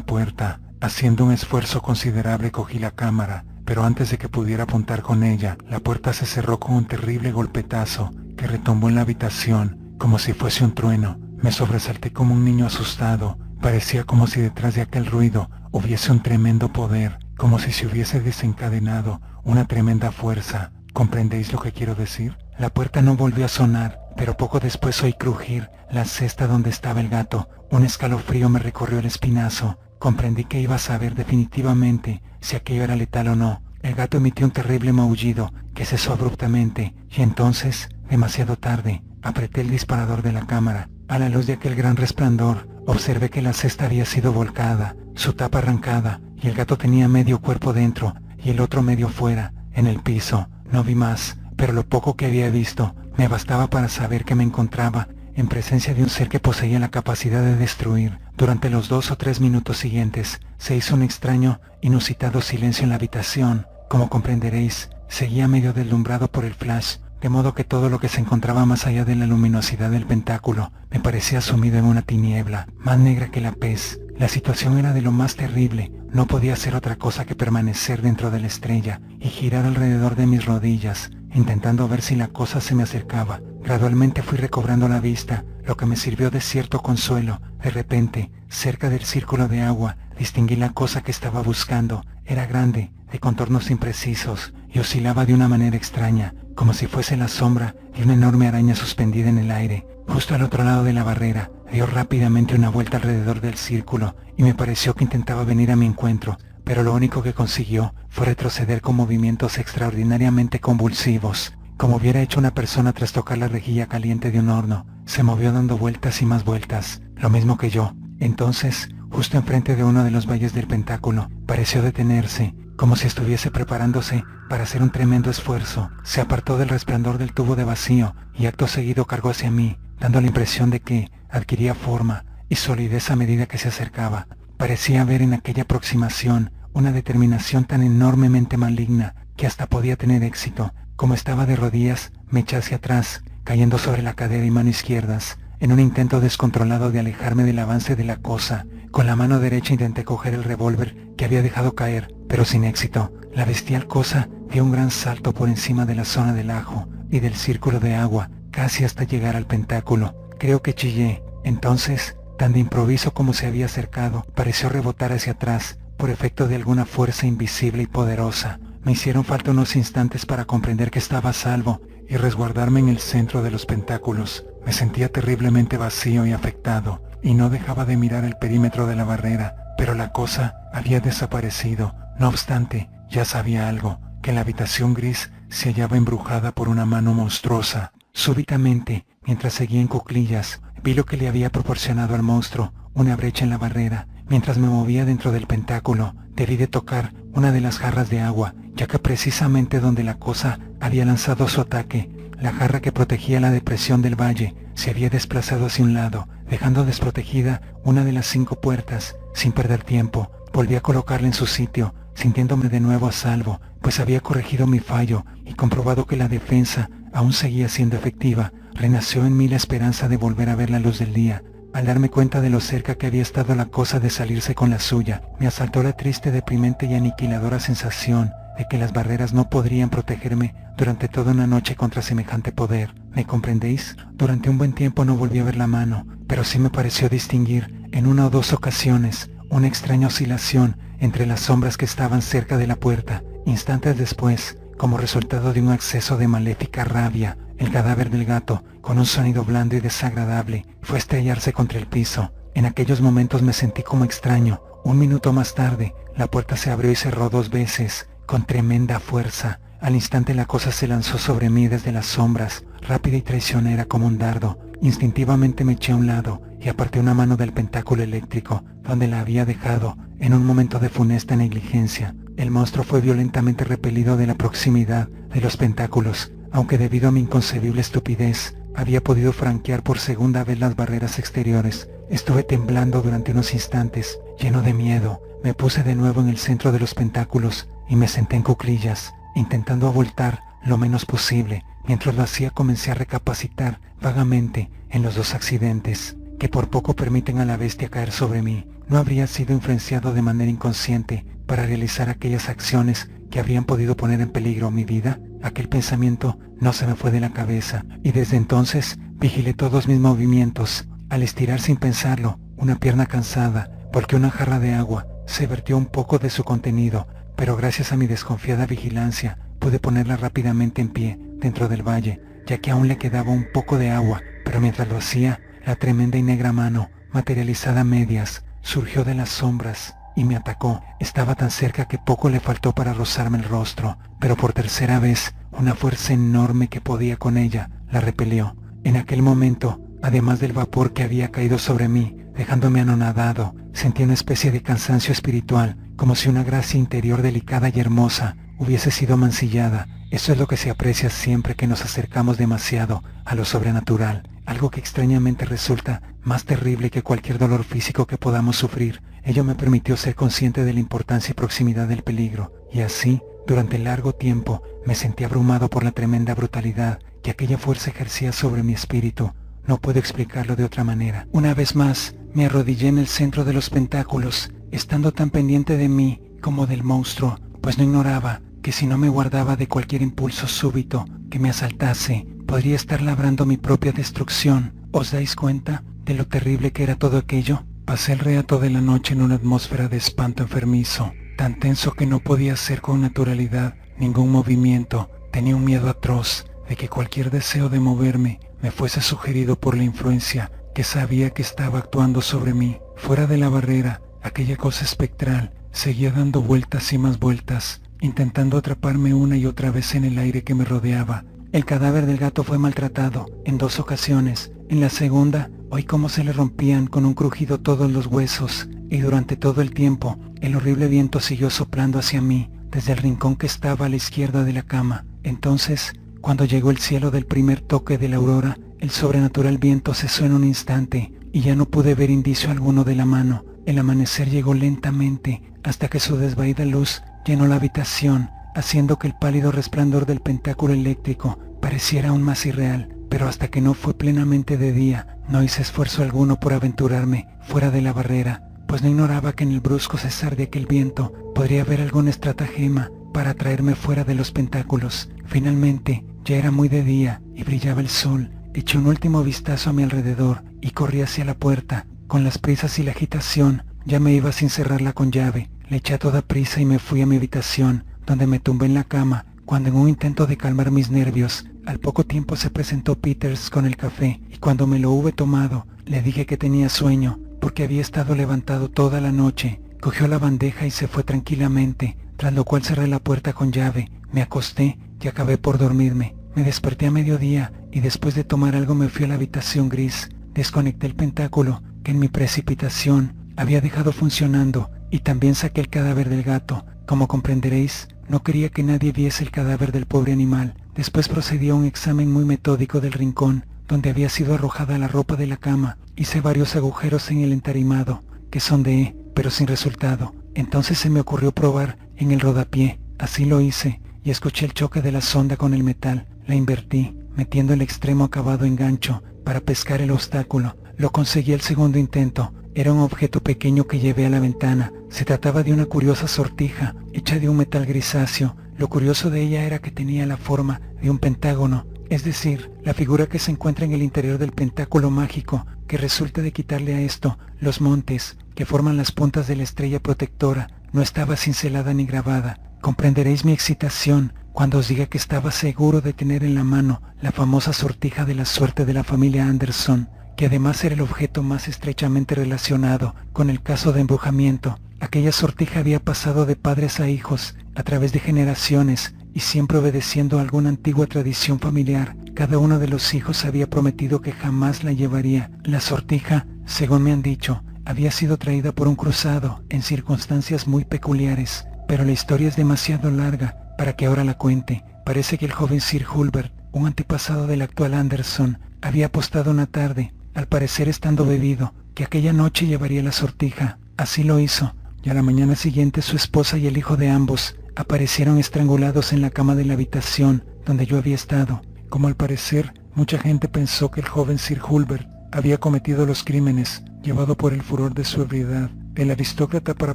puerta. Haciendo un esfuerzo considerable cogí la cámara, pero antes de que pudiera apuntar con ella, la puerta se cerró con un terrible golpetazo que retumbó en la habitación como si fuese un trueno. Me sobresalté como un niño asustado. Parecía como si detrás de aquel ruido hubiese un tremendo poder, como si se hubiese desencadenado una tremenda fuerza. ¿Comprendéis lo que quiero decir? La puerta no volvió a sonar, pero poco después oí crujir la cesta donde estaba el gato. Un escalofrío me recorrió el espinazo. Comprendí que iba a saber definitivamente si aquello era letal o no. El gato emitió un terrible maullido que cesó abruptamente, y entonces, demasiado tarde, apreté el disparador de la cámara. A la luz de aquel gran resplandor, observé que la cesta había sido volcada, su tapa arrancada, y el gato tenía medio cuerpo dentro y el otro medio fuera, en el piso. No vi más, pero lo poco que había visto me bastaba para saber que me encontraba en presencia de un ser que poseía la capacidad de destruir. Durante los 2 o 3 minutos siguientes, se hizo un extraño, inusitado silencio en la habitación. Como comprenderéis, seguía medio deslumbrado por el flash, de modo que todo lo que se encontraba más allá de la luminosidad del pentáculo me parecía sumido en una tiniebla, más negra que la pez. La situación era de lo más terrible. No podía hacer otra cosa que permanecer dentro de la estrella y girar alrededor de mis rodillas, intentando ver si la cosa se me acercaba. Gradualmente fui recobrando la vista, lo que me sirvió de cierto consuelo. De repente, cerca del círculo de agua, distinguí la cosa que estaba buscando. Era grande, de contornos imprecisos, y oscilaba de una manera extraña, como si fuese la sombra de una enorme araña suspendida en el aire. Justo al otro lado de la barrera, dio rápidamente una vuelta alrededor del círculo, y me pareció que intentaba venir a mi encuentro, pero lo único que consiguió fue retroceder con movimientos extraordinariamente convulsivos, como hubiera hecho una persona tras tocar la rejilla caliente de un horno. Se movió dando vueltas y más vueltas, lo mismo que yo. Entonces, justo enfrente de uno de los valles del pentáculo, pareció detenerse, como si estuviese preparándose para hacer un tremendo esfuerzo. Se apartó del resplandor del tubo de vacío y acto seguido cargó hacia mí, dando la impresión de que adquiría forma y solidez a medida que se acercaba. Parecía ver en aquella aproximación una determinación tan enormemente maligna que hasta podía tener éxito. Como estaba de rodillas, me eché hacia atrás, cayendo sobre la cadera y mano izquierdas, en un intento descontrolado de alejarme del avance de la cosa. Con la mano derecha intenté coger el revólver que había dejado caer, pero sin éxito. La bestial cosa dio un gran salto por encima de la zona del ajo y del círculo de agua, casi hasta llegar al pentáculo. Creo que chillé. Entonces, tan de improviso como se había acercado, pareció rebotar hacia atrás, por efecto de alguna fuerza invisible y poderosa. Me hicieron falta unos instantes para comprender que estaba a salvo y resguardarme en el centro de los pentáculos. Me sentía terriblemente vacío y afectado, y no dejaba de mirar el perímetro de la barrera, pero la cosa había desaparecido. No obstante, ya sabía algo, que la habitación gris se hallaba embrujada por una mano monstruosa. Súbitamente, mientras seguía en cuclillas, vi lo que le había proporcionado al monstruo, una brecha en la barrera. Mientras me movía dentro del pentáculo, debí de tocar una de las jarras de agua, ya que precisamente donde la cosa había lanzado su ataque, la jarra que protegía la depresión del valle se había desplazado hacia un lado, dejando desprotegida una de las 5 puertas. Sin perder tiempo, volví a colocarla en su sitio, sintiéndome de nuevo a salvo, pues había corregido mi fallo y comprobado que la defensa aún seguía siendo efectiva. Renació en mí la esperanza de volver a ver la luz del día. Al darme cuenta de lo cerca que había estado la cosa de salirse con la suya, me asaltó la triste, deprimente y aniquiladora sensación de que las barreras no podrían protegerme durante toda una noche contra semejante poder. ¿Me comprendéis? Durante un buen tiempo no volví a ver la mano, pero sí me pareció distinguir, en 1 o 2 ocasiones, una extraña oscilación entre las sombras que estaban cerca de la puerta. Instantes después, como resultado de un acceso de maléfica rabia, el cadáver del gato, con un sonido blando y desagradable, fue a estrellarse contra el piso. En aquellos momentos me sentí como extraño. 1 minuto más tarde, la puerta se abrió y cerró 2 veces, con tremenda fuerza. Al instante la cosa se lanzó sobre mí desde las sombras, rápida y traicionera como un dardo. Instintivamente me eché a un lado y aparté una mano del pentáculo eléctrico, donde la había dejado, en un momento de funesta negligencia. El monstruo fue violentamente repelido de la proximidad de los pentáculos, aunque debido a mi inconcebible estupidez, había podido franquear por segunda vez las barreras exteriores. Estuve temblando durante unos instantes, lleno de miedo. Me puse de nuevo en el centro de los pentáculos y me senté en cuclillas, intentando avoltar lo menos posible. Mientras lo hacía comencé a recapacitar vagamente en los dos accidentes que por poco permiten a la bestia caer sobre mí. No habría sido influenciado de manera inconsciente para realizar aquellas acciones que habrían podido poner en peligro mi vida. Aquel pensamiento no se me fue de la cabeza y desde entonces vigilé todos mis movimientos. Al estirar sin pensarlo una pierna cansada, porque una jarra de agua se vertió un poco de su contenido, pero gracias a mi desconfiada vigilancia pude ponerla rápidamente en pie dentro del valle, ya que aún le quedaba un poco de agua, pero mientras lo hacía, la tremenda y negra mano, materializada a medias, surgió de las sombras y me atacó. Estaba tan cerca que poco le faltó para rozarme el rostro, pero por tercera vez, una fuerza enorme que podía con ella la repelió. En aquel momento, además del vapor que había caído sobre mí, dejándome anonadado, sentí una especie de cansancio espiritual, como si una gracia interior delicada y hermosa hubiese sido mancillada. Eso es lo que se aprecia siempre que nos acercamos demasiado a lo sobrenatural, algo que extrañamente resulta más terrible que cualquier dolor físico que podamos sufrir. Ello me permitió ser consciente de la importancia y proximidad del peligro, y así, durante largo tiempo, me sentí abrumado por la tremenda brutalidad que aquella fuerza ejercía sobre mi espíritu. No puedo explicarlo de otra manera. Una vez más, me arrodillé en el centro de los pentáculos, estando tan pendiente de mí como del monstruo, pues no ignoraba que si no me guardaba de cualquier impulso súbito que me asaltase, podría estar labrando mi propia destrucción. ¿Os dais cuenta de lo terrible que era todo aquello? Pasé el resto de la noche en una atmósfera de espanto enfermizo, tan tenso que no podía hacer con naturalidad ningún movimiento. Tenía un miedo atroz de que cualquier deseo de moverme me fuese sugerido por la influencia que sabía que estaba actuando sobre mí. Fuera de la barrera, aquella cosa espectral seguía dando vueltas y más vueltas, intentando atraparme una y otra vez en el aire que me rodeaba. El cadáver del gato fue maltratado en 2 ocasiones. En la segunda, oí cómo se le rompían con un crujido todos los huesos, y durante todo el tiempo, el horrible viento siguió soplando hacia mí, desde el rincón que estaba a la izquierda de la cama. Entonces, cuando llegó el cielo del primer toque de la aurora, el sobrenatural viento cesó en un instante, y ya no pude ver indicio alguno de la mano. El amanecer llegó lentamente, hasta que su desvaída luz llenó la habitación, haciendo que el pálido resplandor del pentáculo eléctrico pareciera aún más irreal. Pero hasta que no fue plenamente de día, no hice esfuerzo alguno por aventurarme fuera de la barrera, pues no ignoraba que en el brusco cesar de aquel viento podría haber algún estratagema para traerme fuera de los pentáculos. Finalmente, ya era muy de día y brillaba el sol. Eché un último vistazo a mi alrededor y corrí hacia la puerta. Con las prisas y la agitación, ya me iba sin cerrarla con llave. Le eché a toda prisa y me fui a mi habitación, donde me tumbé en la cama, cuando en un intento de calmar mis nervios, al poco tiempo se presentó Peters con el café, y cuando me lo hube tomado, le dije que tenía sueño, porque había estado levantado toda la noche. Cogió la bandeja y se fue tranquilamente, tras lo cual cerré la puerta con llave. Me acosté y acabé por dormirme. Me desperté a mediodía y después de tomar algo me fui a la habitación gris. Desconecté el pentáculo que en mi precipitación había dejado funcionando y también saqué el cadáver del gato. Como comprenderéis, no quería que nadie viese el cadáver del pobre animal. Después procedí a un examen muy metódico del rincón donde había sido arrojada la ropa de la cama. Hice varios agujeros en el entarimado, que sondeé, pero sin resultado. Entonces se me ocurrió probar en el rodapié. Así lo hice, y escuché el choque de la sonda con el metal. La invertí, metiendo el extremo acabado en gancho para pescar el obstáculo. Lo conseguí al segundo intento. Era un objeto pequeño que llevé a la ventana. Se trataba de una curiosa sortija, hecha de un metal grisáceo. Lo curioso de ella era que tenía la forma de un pentágono, es decir, la figura que se encuentra en el interior del pentáculo mágico, que resulta de quitarle a esto los montes que forman las puntas de la estrella protectora. No estaba cincelada ni grabada. Comprenderéis mi excitación cuando os diga que estaba seguro de tener en la mano la famosa sortija de la suerte de la familia Anderson, que además era el objeto más estrechamente relacionado con el caso de embrujamiento. Aquella sortija había pasado de padres a hijos a través de generaciones y siempre obedeciendo a alguna antigua tradición familiar. Cada uno de los hijos había prometido que jamás la llevaría. La sortija, según me han dicho, había sido traída por un cruzado en circunstancias muy peculiares, pero la historia es demasiado larga para que ahora la cuente. Parece que el joven Sir Hulbert, un antepasado del actual Anderson, había apostado una tarde, al parecer estando bebido, que aquella noche llevaría la sortija. Así lo hizo, y a la mañana siguiente su esposa y el hijo de ambos aparecieron estrangulados en la cama de la habitación donde yo había estado. Como al parecer, mucha gente pensó que el joven Sir Hulbert había cometido los crímenes, llevado por el furor de su ebriedad. El aristócrata, para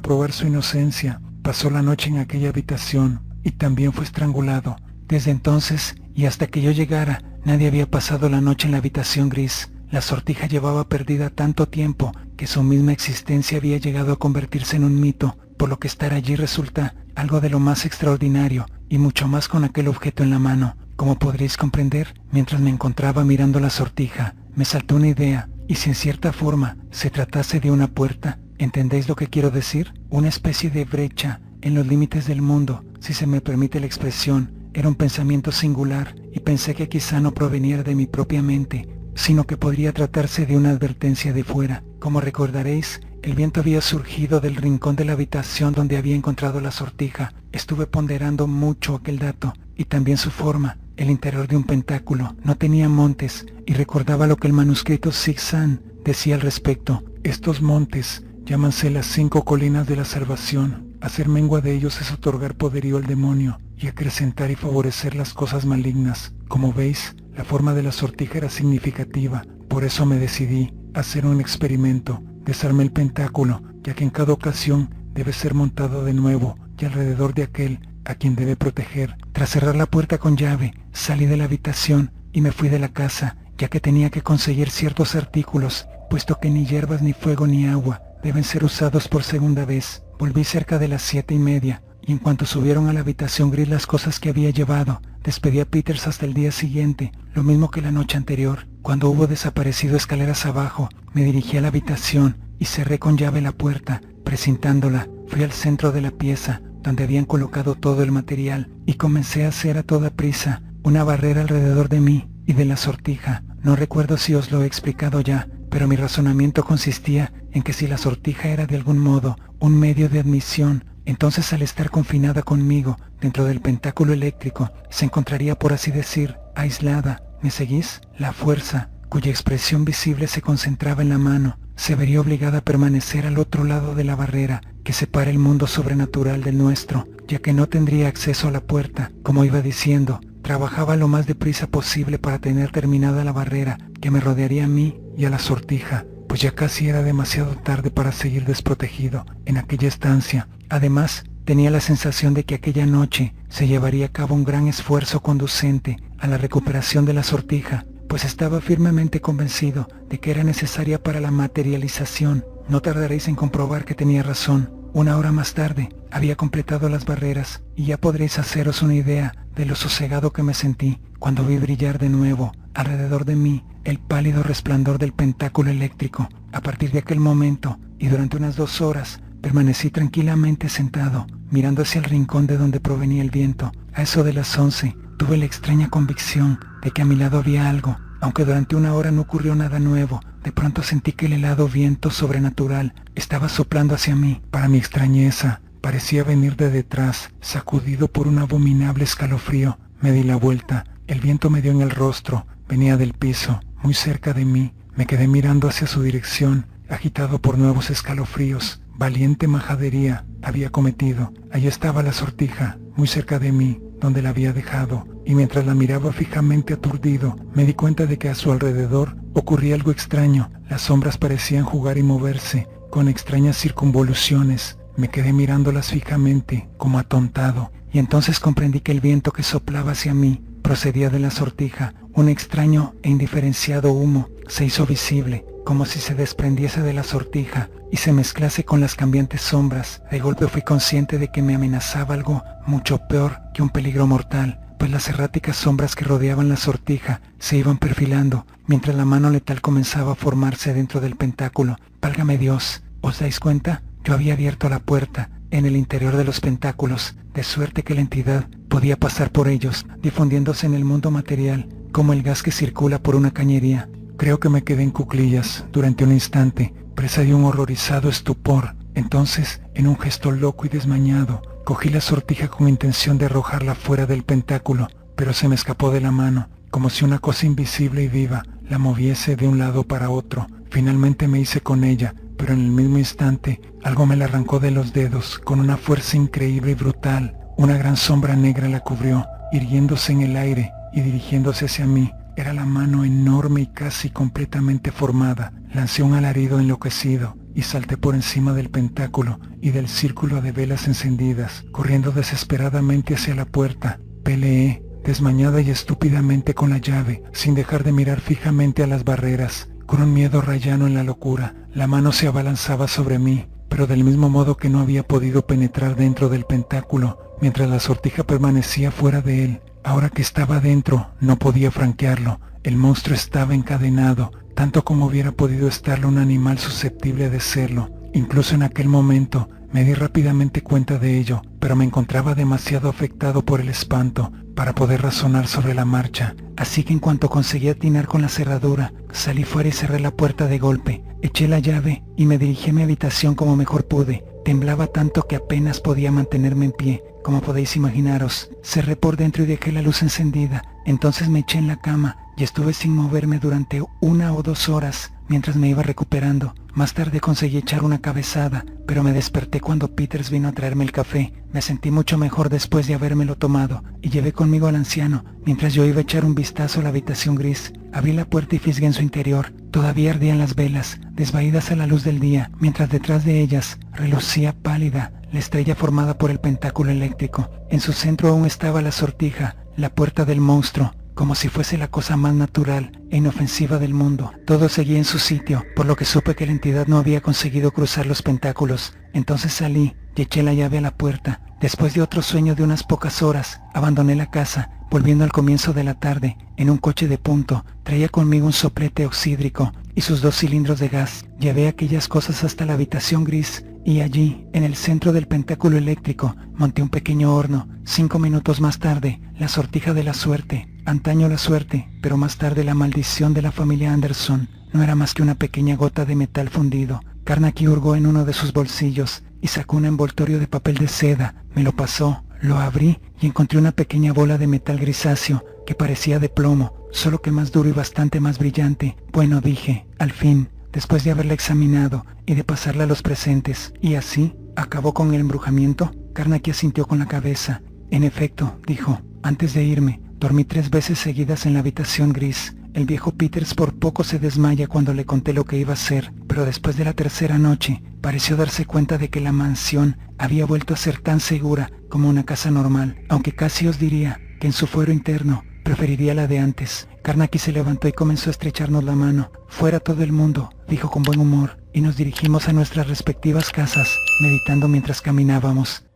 probar su inocencia, pasó la noche en aquella habitación y también fue estrangulado. Desde entonces y hasta que yo llegara, nadie había pasado la noche en la habitación gris. La sortija llevaba perdida tanto tiempo que su misma existencia había llegado a convertirse en un mito, por lo que estar allí resulta algo de lo más extraordinario, y mucho más con aquel objeto en la mano. Como podréis comprender, mientras me encontraba mirando la sortija, me saltó una idea, y si en cierta forma se tratase de una puerta, ¿entendéis lo que quiero decir? Una especie de brecha en los límites del mundo, si se me permite la expresión. Era un pensamiento singular, y pensé que quizá no proveniera de mi propia mente, sino que podría tratarse de una advertencia de fuera. Como recordaréis, el viento había surgido del rincón de la habitación donde había encontrado la sortija. Estuve ponderando mucho aquel dato, y también su forma. El interior de un pentáculo no tenía montes, y recordaba lo que el manuscrito Sig-San decía al respecto. Estos montes llámanse las 5 colinas de la salvación. Hacer mengua de ellos es otorgar poderío al demonio y acrecentar y favorecer las cosas malignas. Como veis, la forma de la sortija era significativa, por eso me decidí a hacer un experimento. Desarmé el pentáculo, ya que en cada ocasión debe ser montado de nuevo y alrededor de aquel a quien debe proteger. Tras cerrar la puerta con llave, salí de la habitación y me fui de la casa, ya que tenía que conseguir ciertos artículos, puesto que ni hierbas, ni fuego, ni agua deben ser usados por segunda vez. Volví cerca de las 7:30, y en cuanto subieron a la habitación gris las cosas que había llevado, despedí a Peters hasta el día siguiente, lo mismo que la noche anterior. Cuando hubo desaparecido escaleras abajo, me dirigí a la habitación y cerré con llave la puerta, precintándola. Fui al centro de la pieza, donde habían colocado todo el material, y comencé a hacer a toda prisa una barrera alrededor de mí y de la sortija. No recuerdo si os lo he explicado ya, pero mi razonamiento consistía en que si la sortija era de algún modo un medio de admisión, entonces al estar confinada conmigo dentro del pentáculo eléctrico, se encontraría, por así decir, aislada. ¿Me seguís? La fuerza, cuya expresión visible se concentraba en la mano, se vería obligada a permanecer al otro lado de la barrera que separa el mundo sobrenatural del nuestro, ya que no tendría acceso a la puerta. Como iba diciendo, trabajaba lo más deprisa posible para tener terminada la barrera que me rodearía a mí y a la sortija, pues ya casi era demasiado tarde para seguir desprotegido en aquella estancia. Además, tenía la sensación de que aquella noche se llevaría a cabo un gran esfuerzo conducente a la recuperación de la sortija, pues estaba firmemente convencido de que era necesaria para la materialización. No tardaréis en comprobar que tenía razón. Una hora más tarde, había completado las barreras, y ya podréis haceros una idea de lo sosegado que me sentí cuando vi brillar de nuevo alrededor de mí el pálido resplandor del pentáculo eléctrico. A partir de aquel momento, y durante unas 2 horas, permanecí tranquilamente sentado, mirando hacia el rincón de donde provenía el viento. A eso de las 11, tuve la extraña convicción de que a mi lado había algo. Aunque durante 1 hora no ocurrió nada nuevo, de pronto sentí que el helado viento sobrenatural estaba soplando hacia mí. Para mi extrañeza, parecía venir de detrás, sacudido por un abominable escalofrío. Me di la vuelta. El viento me dio en el rostro. Venía del piso, muy cerca de mí. Me quedé mirando hacia su dirección, agitado por nuevos escalofríos. Valiente majadería había cometido. Allí estaba la sortija, muy cerca de mí, donde la había dejado, y mientras la miraba fijamente aturdido, me di cuenta de que a su alrededor ocurría algo extraño. Las sombras parecían jugar y moverse, con extrañas circunvoluciones. Me quedé mirándolas fijamente, como atontado, y entonces comprendí que el viento que soplaba hacia mí procedía de la sortija. Un extraño e indiferenciado humo se hizo visible, como si se desprendiese de la sortija y se mezclase con las cambiantes sombras. De golpe fui consciente de que me amenazaba algo mucho peor que un peligro mortal, pues las erráticas sombras que rodeaban la sortija se iban perfilando, mientras la mano letal comenzaba a formarse dentro del pentáculo. Válgame Dios, ¿os dais cuenta? Yo había abierto la puerta en el interior de los pentáculos, de suerte que la entidad podía pasar por ellos, difundiéndose en el mundo material, como el gas que circula por una cañería. Creo que me quedé en cuclillas durante un instante, presa de un horrorizado estupor. Entonces, en un gesto loco y desmañado, cogí la sortija con intención de arrojarla fuera del pentáculo, pero se me escapó de la mano, como si una cosa invisible y viva la moviese de un lado para otro. Finalmente me hice con ella, pero en el mismo instante algo me la arrancó de los dedos con una fuerza increíble y brutal. Una gran sombra negra la cubrió, irguiéndose en el aire y dirigiéndose hacia mí. Era la mano enorme y casi completamente formada. Lancé un alarido enloquecido y salté por encima del pentáculo y del círculo de velas encendidas, corriendo desesperadamente hacia la puerta. Peleé, desmañada y estúpidamente con la llave, sin dejar de mirar fijamente a las barreras. Con un miedo rayano en la locura, la mano se abalanzaba sobre mí, pero del mismo modo que no había podido penetrar dentro del pentáculo, mientras la sortija permanecía fuera de él. Ahora que estaba dentro, no podía franquearlo. El monstruo estaba encadenado, tanto como hubiera podido estarlo un animal susceptible de serlo. Incluso en aquel momento, me di rápidamente cuenta de ello, pero me encontraba demasiado afectado por el espanto para poder razonar sobre la marcha. Así que en cuanto conseguí atinar con la cerradura, salí fuera y cerré la puerta de golpe. Eché la llave y me dirigí a mi habitación como mejor pude. Temblaba tanto que apenas podía mantenerme en pie, como podéis imaginaros. Cerré por dentro y dejé la luz encendida. Entonces me eché en la cama y estuve sin moverme durante 1 o 2 horas mientras me iba recuperando. Más tarde conseguí echar una cabezada, pero me desperté cuando Peters vino a traerme el café. Me sentí mucho mejor después de habérmelo tomado y llevé conmigo al anciano mientras yo iba a echar un vistazo a la habitación gris. Abrí la puerta y fisgué en su interior. Todavía ardían las velas, desvaídas a la luz del día, mientras detrás de ellas relucía pálida la estrella formada por el pentáculo eléctrico. En su centro aún estaba la sortija, la puerta del monstruo, como si fuese la cosa más natural e inofensiva del mundo. Todo seguía en su sitio, por lo que supe que la entidad no había conseguido cruzar los pentáculos. Entonces salí y eché la llave a la puerta. Después de otro sueño de unas pocas horas, abandoné la casa, volviendo al comienzo de la tarde, en un coche de punto. Traía conmigo un soplete oxídrico y sus 2 cilindros de gas. Llevé aquellas cosas hasta la habitación gris, y allí, en el centro del pentáculo eléctrico, monté un pequeño horno. 5 minutos más tarde, la sortija de la suerte, antaño la suerte, pero más tarde la maldición de la familia Anderson, no era más que una pequeña gota de metal fundido. Carnacki hurgó en uno de sus bolsillos y sacó un envoltorio de papel de seda. Me lo pasó, lo abrí y encontré una pequeña bola de metal grisáceo que parecía de plomo, solo que más duro y bastante más brillante. Bueno, dije, al fin, después de haberla examinado y de pasarla a los presentes. ¿Y así acabó con el embrujamiento? Carnacki asintió con la cabeza. En efecto, dijo, antes de irme, dormí 3 veces seguidas en la habitación gris. El viejo Peters por poco se desmaya cuando le conté lo que iba a hacer, pero después de la tercera noche, pareció darse cuenta de que la mansión había vuelto a ser tan segura como una casa normal, aunque casi os diría que en su fuero interno preferiría la de antes. Carnacki se levantó y comenzó a estrecharnos la mano. Fuera todo el mundo, dijo con buen humor, y nos dirigimos a nuestras respectivas casas, meditando mientras caminábamos.